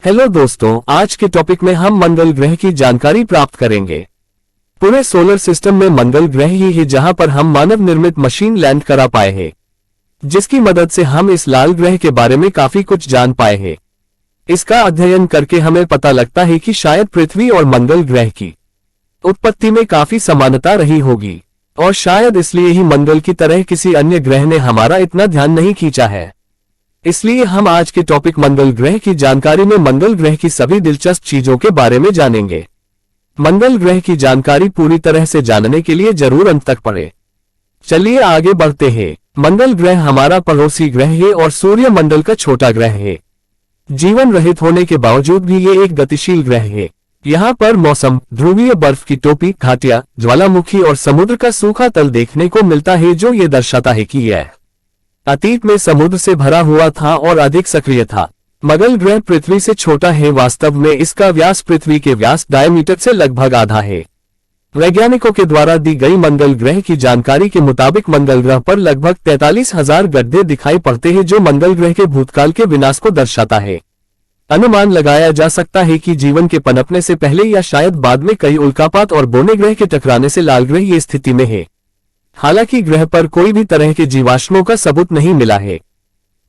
Hello दोस्तों, आज के टॉपिक में हम मंगल ग्रह की जानकारी प्राप्त करेंगे। पूरे सोलर सिस्टम में मंगल ग्रह ही है जहां पर हम मानव निर्मित मशीन लैंड करा पाए हैं, जिसकी मदद से हम इस लाल ग्रह के बारे में काफी कुछ जान पाए हैं। इसका अध्ययन करके हमें पता लगता है कि शायद पृथ्वी और मंगल ग्रह की उत्पत्ति में काफी समानता रही होगी और शायद इसलिए ही मंगल की तरह किसी अन्य ग्रह ने हमारा इतना ध्यान नहीं खींचा है। इसलिए हम आज के टॉपिक मंगल ग्रह की जानकारी में मंगल ग्रह की सभी दिलचस्प चीजों के बारे में जानेंगे। मंगल ग्रह की जानकारी पूरी तरह से जानने के लिए जरूर अंत तक पढ़ें। चलिए आगे बढ़ते हैं। मंगल ग्रह हमारा पड़ोसी ग्रह है और सूर्य मंडल का छोटा ग्रह है। जीवन रहित होने के बावजूद भी ये एक गतिशील ग्रह है। यहाँ पर मौसम, ध्रुवीय बर्फ की टोपी, घाटियां, ज्वालामुखी और समुद्र का सूखा तल देखने को मिलता है, जो ये दर्शाता है कि यह अतीत में समुद्र से भरा हुआ था और अधिक सक्रिय था। मंगल ग्रह पृथ्वी से छोटा है। वास्तव में इसका व्यास पृथ्वी के व्यास डायमीटर से लगभग आधा है। वैज्ञानिकों के द्वारा दी गई मंगल ग्रह की जानकारी के मुताबिक मंगल ग्रह पर लगभग 43,000 गड्ढे दिखाई पड़ते हैं, जो मंगल ग्रह के भूतकाल के विनाश को दर्शाता है। अनुमान लगाया जा सकता है कि जीवन के पनपने से पहले या शायद बाद में कई उल्कापात और बोने ग्रह के टकराने से लाल ग्रह ये स्थिति में है। हालांकि ग्रह पर कोई भी तरह के जीवाश्मों का सबूत नहीं मिला है।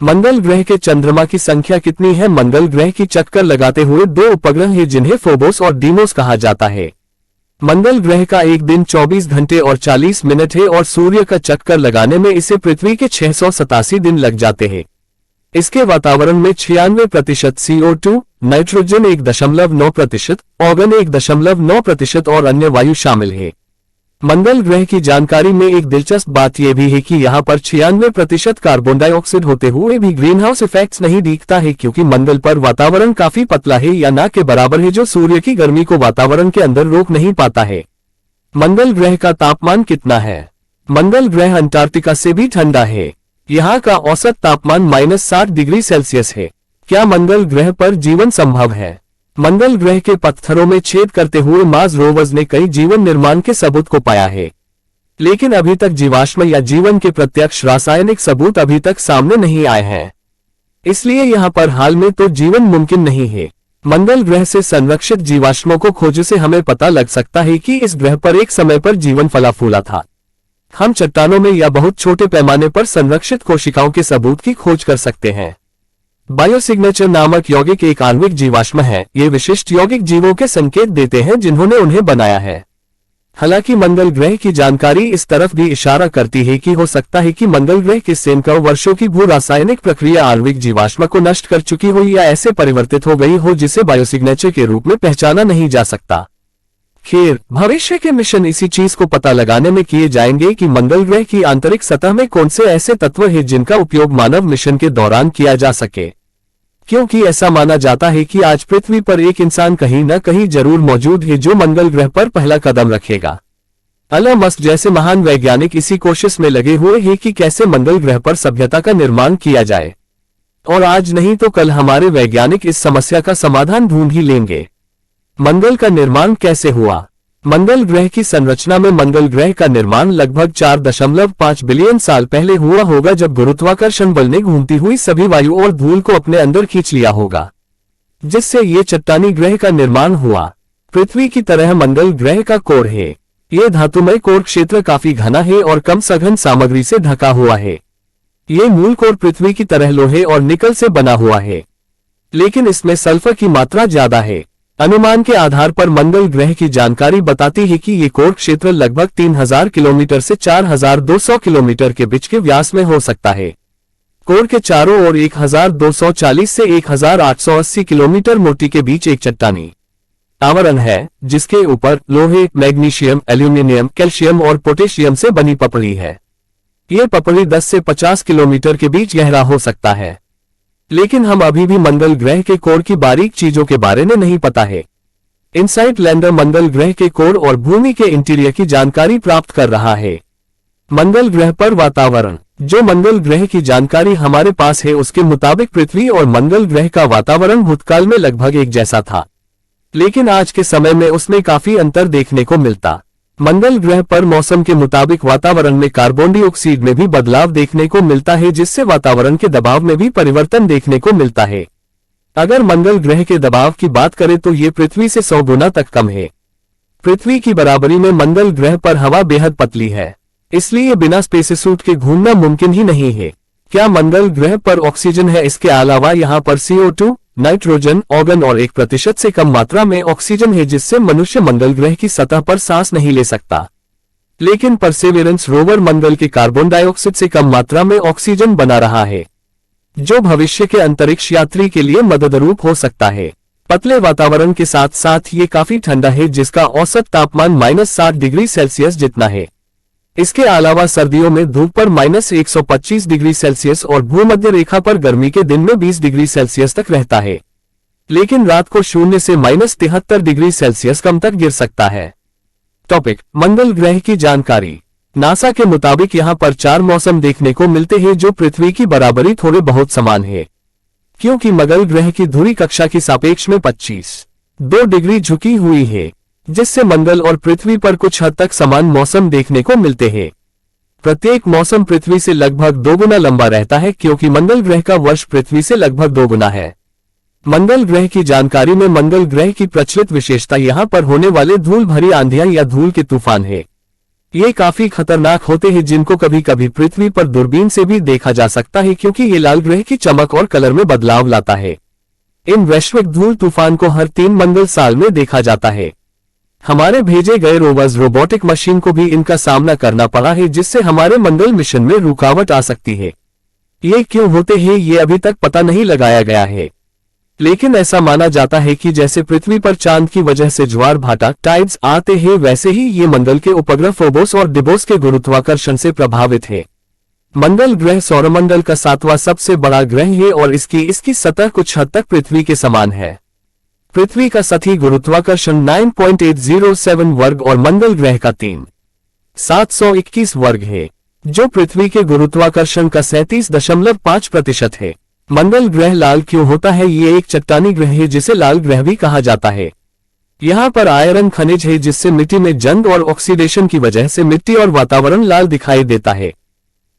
मंगल ग्रह के चंद्रमा की संख्या कितनी है? मंगल ग्रह की चक्कर लगाते हुए 2 उपग्रह हैं, जिन्हें फोबोस और डीमोस कहा जाता है। मंगल ग्रह का एक दिन 24 घंटे और 40 मिनट है और सूर्य का चक्कर लगाने में इसे पृथ्वी के 687 दिन लग जाते हैं। इसके वातावरण में 96% CO2, नाइट्रोजन 1.9%, ऑर्गन 1.9% और अन्य वायु शामिल है। मंगल ग्रह की जानकारी में एक दिलचस्प बात यह भी है कि यहाँ पर 96% कार्बन डाइऑक्साइड होते हुए भी ग्रीन हाउस इफेक्ट्स नहीं दिखता है, क्योंकि मंगल पर वातावरण काफी पतला है या ना के बराबर है, जो सूर्य की गर्मी को वातावरण के अंदर रोक नहीं पाता है। मंगल ग्रह का तापमान कितना है? मंगल ग्रह अंटार्कटिका से भी ठंडा है। यहाँ का औसत तापमान -60 डिग्री सेल्सियस है। क्या मंगल ग्रह पर जीवन संभव है? मंगल ग्रह के पत्थरों में छेद करते हुए मार्स रोवर्स ने कई जीवन निर्माण के सबूत को पाया है, लेकिन अभी तक जीवाश्म या जीवन के प्रत्यक्ष रासायनिक सबूत अभी तक सामने नहीं आए हैं। इसलिए यहाँ पर हाल में तो जीवन मुमकिन नहीं है। मंगल ग्रह से संरक्षित जीवाश्मों को खोज से हमें पता लग सकता है कि इस ग्रह पर एक समय पर जीवन फला फूला था। हम चट्टानों में या बहुत छोटे पैमाने पर संरक्षित कोशिकाओं के सबूत की खोज कर सकते हैं। बायोसिग्नेचर नामक यौगिक एक आणविक जीवाश्म है। ये विशिष्ट यौगिक जीवों के संकेत देते हैं जिन्होंने उन्हें बनाया है। हालांकि मंगल ग्रह की जानकारी इस तरफ भी इशारा करती है कि हो सकता है कि मंगल ग्रह के सैकड़ों वर्षों की भू रासायनिक प्रक्रिया आणविक जीवाश्म को नष्ट कर चुकी हो या ऐसे परिवर्तित हो गई हो जिसे बायोसिग्नेचर के रूप में पहचाना नहीं जा सकता। खैर, भविष्य के मिशन इसी चीज को पता लगाने में किए जाएंगे कि मंगल ग्रह की आंतरिक सतह में कौन से ऐसे तत्व हैं जिनका उपयोग मानव मिशन के दौरान किया जा सके, क्योंकि ऐसा माना जाता है कि आज पृथ्वी पर एक इंसान कहीं न कहीं जरूर मौजूद है जो मंगल ग्रह पर पहला कदम रखेगा। एलन मस्क जैसे महान वैज्ञानिक इसी कोशिश में लगे हुए हैं कि कैसे मंगल ग्रह पर सभ्यता का निर्माण किया जाए, और आज नहीं तो कल हमारे वैज्ञानिक इस समस्या का समाधान ढूंढ ही लेंगे। मंगल का निर्माण कैसे हुआ? मंगल ग्रह की संरचना में मंगल ग्रह का निर्माण लगभग 4.5 बिलियन साल पहले हुआ होगा, जब गुरुत्वाकर्षण बल ने घूमती हुई सभी वायु और धूल को अपने अंदर खींच लिया होगा, जिससे ये चट्टानी ग्रह का निर्माण हुआ। पृथ्वी की तरह मंगल ग्रह का कोर है। ये धातुमय कोर क्षेत्र काफी घना है और कम सघन सामग्री से ढका हुआ है। ये मूल कोर पृथ्वी की तरह लोहे और निकल से बना हुआ है, लेकिन इसमें सल्फर की मात्रा ज्यादा है। अनुमान के आधार पर मंगल ग्रह की जानकारी बताती है कि ये कोर क्षेत्र लगभग 3000 किलोमीटर से 4200 किलोमीटर के बीच के व्यास में हो सकता है। कोर के चारों ओर 1240 से 1880 किलोमीटर मोटी के बीच एक चट्टानी आवरण है, जिसके ऊपर लोहे, मैग्नीशियम, एल्यूमिनियम, कैल्शियम और पोटेशियम से बनी पपड़ी है। ये पपड़ी 10 से 50 किलोमीटर के बीच गहरा हो सकता है, लेकिन हम अभी भी मंगल ग्रह के कोर की बारीक चीजों के बारे में नहीं पता है। इनसाइट लैंडर मंगल ग्रह के कोर और भूमि के इंटीरियर की जानकारी प्राप्त कर रहा है। मंगल ग्रह पर वातावरण। जो मंगल ग्रह की जानकारी हमारे पास है उसके मुताबिक पृथ्वी और मंगल ग्रह का वातावरण भूतकाल में लगभग एक जैसा था, लेकिन आज के समय में उसमें काफी अंतर देखने को मिलता। मंगल ग्रह पर मौसम के मुताबिक वातावरण में कार्बन डाइऑक्साइड में भी बदलाव देखने को मिलता है, जिससे वातावरण के दबाव में भी परिवर्तन देखने को मिलता है। अगर मंगल ग्रह के दबाव की बात करें तो ये पृथ्वी से 100 गुना तक कम है। पृथ्वी की बराबरी में मंगल ग्रह पर हवा बेहद पतली है, इसलिए बिना स्पेससूट के घूमना मुमकिन ही नहीं है। क्या मंगल ग्रह पर ऑक्सीजन है? इसके अलावा यहाँ पर CO2, नाइट्रोजन, ऑर्गन और 1% से कम मात्रा में ऑक्सीजन है, जिससे मनुष्य मंगल ग्रह की सतह पर सांस नहीं ले सकता। लेकिन परसेवेरेंस रोवर मंगल के कार्बन डाइऑक्साइड से कम मात्रा में ऑक्सीजन बना रहा है, जो भविष्य के अंतरिक्ष यात्री के लिए मददरूप हो सकता है। पतले वातावरण के साथ साथ ये काफी ठंडा है, जिसका औसत तापमान -60 डिग्री सेल्सियस जितना है। इसके अलावा सर्दियों में धूप पर -125 डिग्री सेल्सियस और भूमध्य रेखा पर गर्मी के दिन में 20 डिग्री सेल्सियस तक रहता है, लेकिन रात को 0 से -73 डिग्री सेल्सियस कम तक गिर सकता है। टॉपिक: मंगल ग्रह की जानकारी। नासा के मुताबिक यहाँ पर 4 मौसम देखने को मिलते हैं जो पृथ्वी की बराबरी थोड़े बहुत समान है, क्योंकि मंगल ग्रह की धुरी कक्षा की सापेक्ष में 25.2 डिग्री झुकी हुई है, जिससे मंगल और पृथ्वी पर कुछ हद तक समान मौसम देखने को मिलते हैं। प्रत्येक मौसम पृथ्वी से लगभग 2 गुना लंबा रहता है, क्योंकि मंगल ग्रह का वर्ष पृथ्वी से लगभग 2 गुना है। मंगल ग्रह की जानकारी में मंगल ग्रह की प्रचलित विशेषता यहाँ पर होने वाले धूल भरी आंधियां या धूल के तूफान है। ये काफी खतरनाक होते हैं, जिनको कभी कभी पृथ्वी पर दूरबीन से भी देखा जा सकता है, क्योंकि ये लाल ग्रह की चमक और कलर में बदलाव लाता है। इन वैश्विक धूल तूफान को हर 3 मंगल साल में देखा जाता है। हमारे भेजे गए रोवर्स रोबोटिक मशीन को भी इनका सामना करना पड़ा है, जिससे हमारे मंगल मिशन में रुकावट आ सकती है। ये क्यों होते हैं ये अभी तक पता नहीं लगाया गया है, लेकिन ऐसा माना जाता है कि जैसे पृथ्वी पर चांद की वजह से ज्वार भाटा टाइड्स आते हैं, वैसे ही ये मंगल के उपग्रह फोबोस और डिबोस के गुरुत्वाकर्षण से प्रभावित है। मंगल ग्रह सौरमंडल का 7वां सबसे बड़ा ग्रह है और इसकी सतह कुछ हद तक पृथ्वी के समान है। पृथ्वी का सतही गुरुत्वाकर्षण 9.807 वर्ग और मंगल ग्रह का 3.721 वर्ग है, जो पृथ्वी के गुरुत्वाकर्षण का 37.5% है। मंगल ग्रह लाल क्यों होता है? ये एक चट्टानी ग्रह है, जिसे लाल ग्रह भी कहा जाता है। यहाँ पर आयरन खनिज है, जिससे मिट्टी में जंग और ऑक्सीडेशन की वजह से मिट्टी और वातावरण लाल दिखाई देता है।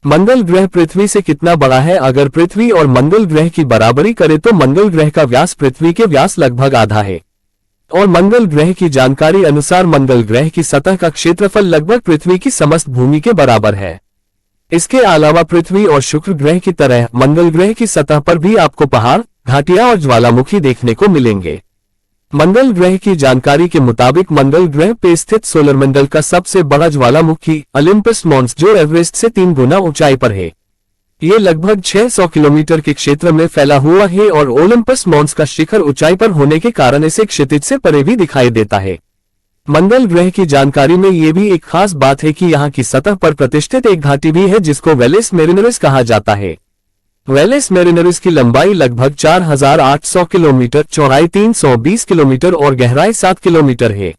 मंगल ग्रह पृथ्वी से कितना बड़ा है? अगर पृथ्वी और मंगल ग्रह की बराबरी करें तो मंगल ग्रह का व्यास पृथ्वी के व्यास लगभग आधा है, और मंगल ग्रह की जानकारी अनुसार मंगल ग्रह की सतह का क्षेत्रफल लगभग पृथ्वी की समस्त भूमि के बराबर है। इसके अलावा पृथ्वी और शुक्र ग्रह की तरह मंगल ग्रह की सतह पर भी आपको पहाड़, घाटियां और ज्वालामुखी देखने को मिलेंगे। मंगल ग्रह की जानकारी के मुताबिक मंगल ग्रह पे स्थित सोलर मंडल का सबसे बड़ा ज्वालामुखी ओलंपस मॉन्स, जो एवरेस्ट से 3 गुना ऊंचाई पर है। ये लगभग 600 किलोमीटर के क्षेत्र में फैला हुआ है और ओलंपस मॉन्स का शिखर ऊंचाई पर होने के कारण इसे क्षितिज से परे भी दिखाई देता है। मंगल ग्रह की जानकारी में ये भी एक खास बात है कि यहाँ की सतह पर प्रतिष्ठित एक घाटी भी है, जिसको वेलिस मेरिनरिस कहा जाता है। वेलिस मेरिनरिस की लंबाई लगभग 4800 किलोमीटर, चौड़ाई 320 किलोमीटर और गहराई 7 किलोमीटर है।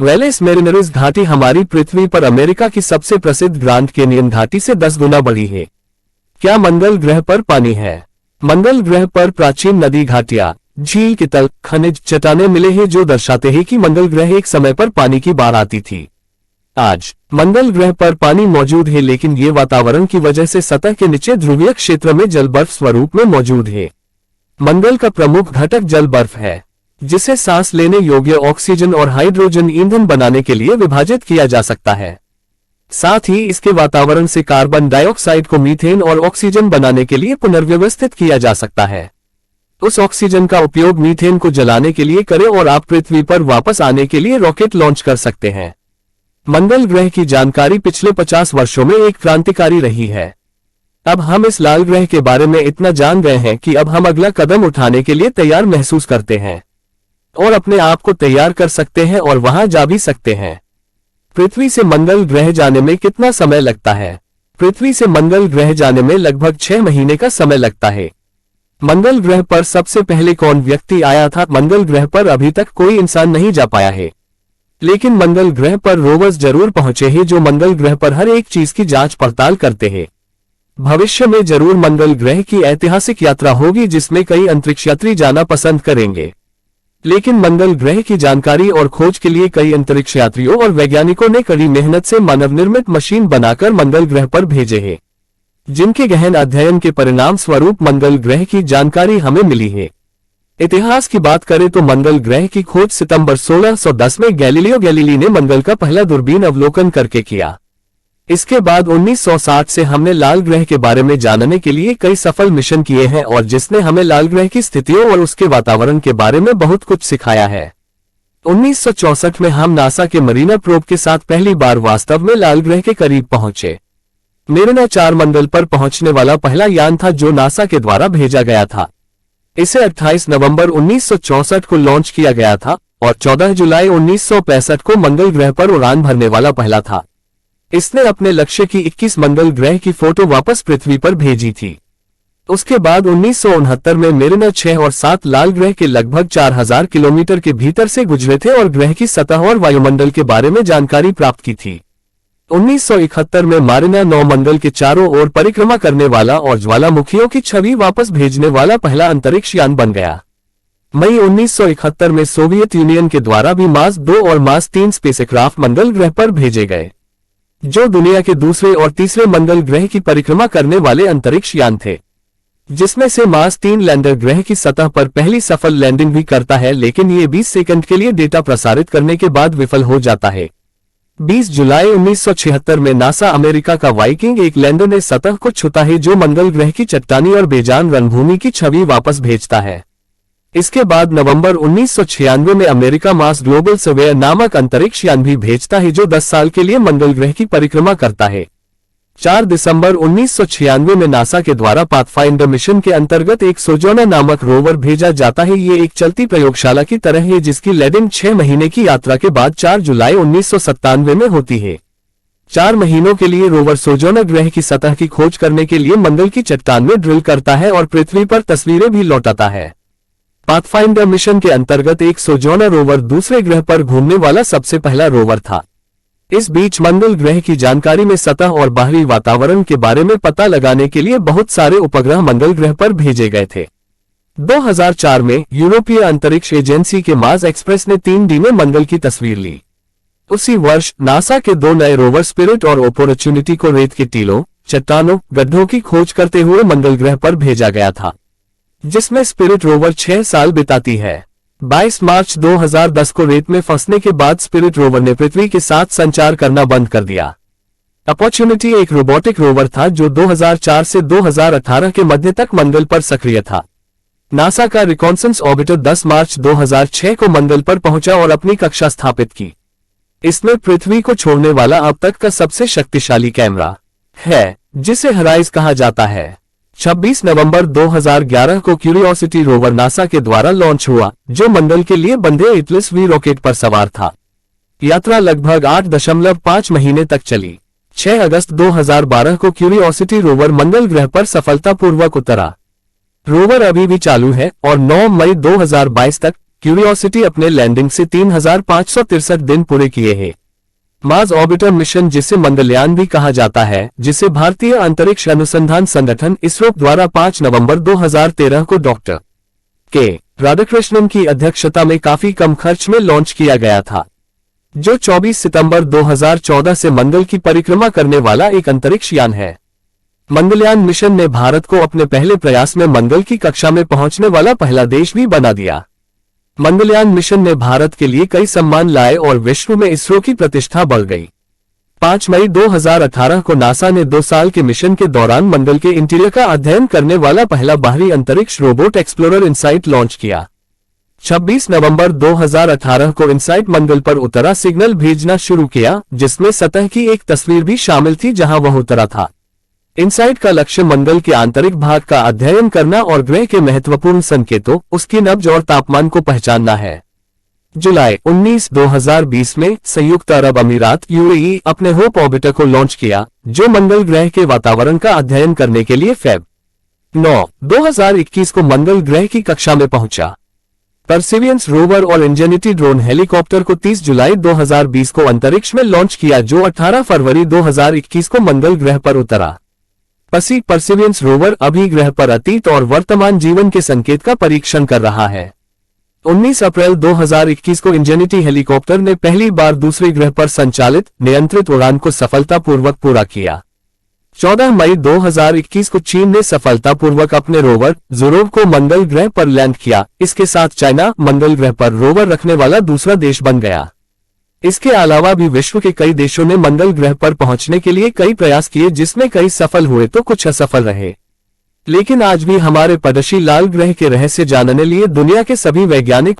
वेलिस मेरिनरिस घाटी हमारी पृथ्वी पर अमेरिका की सबसे प्रसिद्ध ग्रांड कैनियन घाटी से 10 गुना बड़ी है। क्या मंगल ग्रह पर पानी है? मंगल ग्रह पर प्राचीन नदी, घाटियां, झील के तल, खनिज, चट्टानें मिले हैं, जो दर्शाते हैं कि मंगल ग्रह एक समय पर पानी की बाढ़ आती थी। आज मंगल ग्रह पर पानी मौजूद है, लेकिन ये वातावरण की वजह से सतह के नीचे ध्रुवीय क्षेत्र में जल बर्फ स्वरूप में मौजूद है। मंगल का प्रमुख घटक जल बर्फ है, जिसे सांस लेने योग्य ऑक्सीजन और हाइड्रोजन ईंधन बनाने के लिए विभाजित किया जा सकता है। साथ ही इसके वातावरण से कार्बन डाइऑक्साइड को मीथेन और ऑक्सीजन बनाने के लिए पुनर्व्यवस्थित किया जा सकता है। उस ऑक्सीजन का उपयोग मीथेन को जलाने के लिए करें और आप पृथ्वी पर वापस आने के लिए रॉकेट लॉन्च कर सकते हैं। मंगल ग्रह की जानकारी पिछले 50 वर्षों में एक क्रांतिकारी रही है। अब हम इस लाल ग्रह के बारे में इतना जान गए हैं कि अब हम अगला कदम उठाने के लिए तैयार महसूस करते हैं और अपने आप को तैयार कर सकते हैं और वहां जा भी सकते हैं। पृथ्वी से मंगल ग्रह जाने में कितना समय लगता है? पृथ्वी से मंगल ग्रह जाने में लगभग 6 महीने का समय लगता है। मंगल ग्रह पर सबसे पहले कौन व्यक्ति आया था? मंगल ग्रह पर अभी तक कोई इंसान नहीं जा पाया है, लेकिन मंगल ग्रह पर रोवर्स जरूर पहुंचे हैं, जो मंगल ग्रह पर हर एक चीज की जांच पड़ताल करते हैं। भविष्य में जरूर मंगल ग्रह की ऐतिहासिक यात्रा होगी, जिसमें कई अंतरिक्ष यात्री जाना पसंद करेंगे। लेकिन मंगल ग्रह की जानकारी और खोज के लिए कई अंतरिक्ष यात्रियों और वैज्ञानिकों ने कड़ी मेहनत से मानव निर्मित मशीन बनाकर मंगल ग्रह पर भेजे हैं, जिनके गहन अध्ययन के परिणाम स्वरूप मंगल ग्रह की जानकारी हमें मिली है। इतिहास की बात करें तो मंगल ग्रह की खोज सितंबर 1610 में गैलीलियो गैलीली ने मंगल का पहला दूरबीन अवलोकन करके किया। इसके बाद 1960 से हमने लाल ग्रह के बारे में जानने के लिए कई सफल मिशन किए हैं और जिसने हमें लाल ग्रह की स्थितियों और उसके वातावरण के बारे में बहुत कुछ सिखाया है। 1964 में हम नासा के मरीना प्रोब के साथ पहली बार वास्तव में लाल ग्रह के करीब पहुंचे। मेरिना 4 मंगल पर पहुंचने वाला पहला यान था जो नासा के द्वारा भेजा गया था। इसे 28 नवंबर 1964 को लॉन्च किया गया था और 14 जुलाई 1965 को मंगल ग्रह पर उड़ान भरने वाला पहला था। इसने अपने लक्ष्य की 21 मंगल ग्रह की फोटो वापस पृथ्वी पर भेजी थी। उसके बाद 1969 में मेरिना 6 और 7 लाल ग्रह के लगभग 4000 किलोमीटर के भीतर से गुजरे थे और ग्रह की सतह और वायुमंडल के बारे में जानकारी प्राप्त की थी। 1971 में मारिना 9 मंगल के चारों ओर परिक्रमा करने वाला और ज्वालामुखियों की छवि वापस भेजने वाला पहला अंतरिक्ष यान बन गया। मई 1971 में सोवियत यूनियन के द्वारा भी मार्स 2 और मार्स 3 स्पेसक्राफ्ट मंगल ग्रह पर भेजे गए, जो दुनिया के दूसरे और तीसरे मंगल ग्रह की परिक्रमा करने वाले अंतरिक्ष यान थे, जिसमें से मार्स 3 लैंडर ग्रह की सतह पर पहली सफल लैंडिंग भी करता है, लेकिन ये 20 सेकंड के लिए डेटा प्रसारित करने के बाद विफल हो जाता है। 20 जुलाई 1976 में नासा अमेरिका का वाइकिंग 1 लैंडर ने सतह को छूता है, जो मंगल ग्रह की चट्टानी और बेजान रणभूमि की छवि वापस भेजता है। इसके बाद नवंबर 1996 में अमेरिका मार्स ग्लोबल सर्वेयर नामक अंतरिक्ष यान भी भेजता है, जो 10 साल के लिए मंगल ग्रह की परिक्रमा करता है। 4 दिसंबर 1996 में नासा के द्वारा पाथफाइंडर मिशन के अंतर्गत एक सोजोर्नर नामक रोवर भेजा जाता है। ये एक चलती प्रयोगशाला की तरह है, जिसकी लैंडिंग 6 महीने की यात्रा के बाद 4 जुलाई 1997 में होती है। 4 महीनों के लिए रोवर सोजोर्नर ग्रह की सतह की खोज करने के लिए मंगल की चट्टान में ड्रिल करता है और पृथ्वी पर तस्वीरें भी लौटाता है। पाथफाइंडर मिशन के अंतर्गत एक सोजोर्नर रोवर दूसरे ग्रह पर घूमने वाला सबसे पहला रोवर था। इस बीच मंगल ग्रह की जानकारी में सतह और बाहरी वातावरण के बारे में पता लगाने के लिए बहुत सारे उपग्रह मंगल ग्रह पर भेजे गए थे। 2004 में यूरोपीय अंतरिक्ष एजेंसी के मार्स एक्सप्रेस ने 3D में मंगल की तस्वीर ली। उसी वर्ष नासा के 2 नए रोवर स्पिरिट और अपॉर्चुनिटी को रेत के टीलों, चट्टानों, गड्ढों की खोज करते हुए मंगल ग्रह पर भेजा गया था, जिसमें स्पिरिट रोवर 6 साल बिताती है। 22 मार्च 2010 को रेत में फंसने के बाद स्पिरिट रोवर ने पृथ्वी के साथ संचार करना बंद कर दिया। अपॉर्चुनिटी एक रोबोटिक रोवर था जो 2004 से 2018 के मध्य तक मंगल पर सक्रिय था। नासा का रिकॉन्सेंस ऑर्बिटर 10 मार्च 2006 को मंगल पर पहुंचा और अपनी कक्षा स्थापित की। इसमें पृथ्वी को छोड़ने वाला अब तक का सबसे शक्तिशाली कैमरा है, जिसे हराइज कहा जाता है। 26 नवंबर 2011 को क्यूरियोसिटी रोवर नासा के द्वारा लॉन्च हुआ, जो मंगल के लिए बंधे एटलस वी रॉकेट पर सवार था। यात्रा लगभग 8.5 महीने तक चली। 6 अगस्त 2012 को क्यूरियोसिटी रोवर मंगल ग्रह पर सफलतापूर्वक उतरा। रोवर अभी भी चालू है और 9 मई 2022 तक क्यूरियोसिटी अपने लैंडिंग से 3563 दिन पूरे किए हैं। मार्स ऑर्बिटर मिशन, जिसे मंगलयान भी कहा जाता है, जिसे भारतीय अंतरिक्ष अनुसंधान संगठन इसरो द्वारा 5 नवंबर 2013 को डॉक्टर के राधाकृष्णन की अध्यक्षता में काफी कम खर्च में लॉन्च किया गया था, जो 24 सितंबर 2014 से मंगल की परिक्रमा करने वाला एक अंतरिक्ष यान है। मंगलयान मिशन ने भारत को अपने पहले प्रयास में मंगल की कक्षा में पहुंचने वाला पहला देश भी बना दिया। मंगलयान मिशन ने भारत के लिए कई सम्मान लाए और विश्व में इसरो की प्रतिष्ठा बढ़ गई। 5 मई 2018 को नासा ने 2 साल के मिशन के दौरान मंगल के इंटीरियर का अध्ययन करने वाला पहला बाहरी अंतरिक्ष रोबोट एक्सप्लोरर इनसाइट लॉन्च किया। 26 नवंबर 2018 को इनसाइट मंगल पर उतरा सिग्नल भेजना शुरू किया, जिसमें सतह की एक तस्वीर भी शामिल थी जहां वह उतरा था। इनसाइट का लक्ष्य मंगल के आंतरिक भाग का अध्ययन करना और ग्रह के महत्वपूर्ण संकेतों, उसकी नब्ज और तापमान को पहचानना है। जुलाई 19, 2020 में संयुक्त अरब अमीरात यूएई अपने होप ऑर्बिटर को लॉन्च किया, जो मंगल ग्रह के वातावरण का अध्ययन करने के लिए फेब 9, 2021 को मंगल ग्रह की कक्षा में पहुंचा। परसिवियंस रोवर और इंजेनिटी ड्रोन हेलीकॉप्टर को 30 जुलाई 2020 को अंतरिक्ष में लॉन्च किया, जो 18 फरवरी 2021 को मंगल ग्रह पर उतरा। परसिवियंस रोवर अभी ग्रह पर अतीत और वर्तमान जीवन के संकेत का परीक्षण कर रहा है। 19 अप्रैल 2021 को इंजेनिटी हेलीकॉप्टर ने पहली बार दूसरे ग्रह पर संचालित नियंत्रित उड़ान को सफलतापूर्वक पूरा किया। 14 मई 2021 को चीन ने सफलतापूर्वक अपने रोवर ज़ुरोव को मंगल ग्रह पर लैंड किया। इसके साथ चाइना मंगल ग्रह पर रोवर रखने वाला दूसरा देश बन गया। इसके अलावा भी विश्व के कई देशों ने मंगल ग्रह पर पहुंचने के लिए कई प्रयास किए, जिसमें कई सफल हुए तो कुछ असफल रहे। लेकिन आज भी हमारे पड़ोसी लाल ग्रह के रहस्य जानने लिए दुनिया के सभी वैज्ञानिक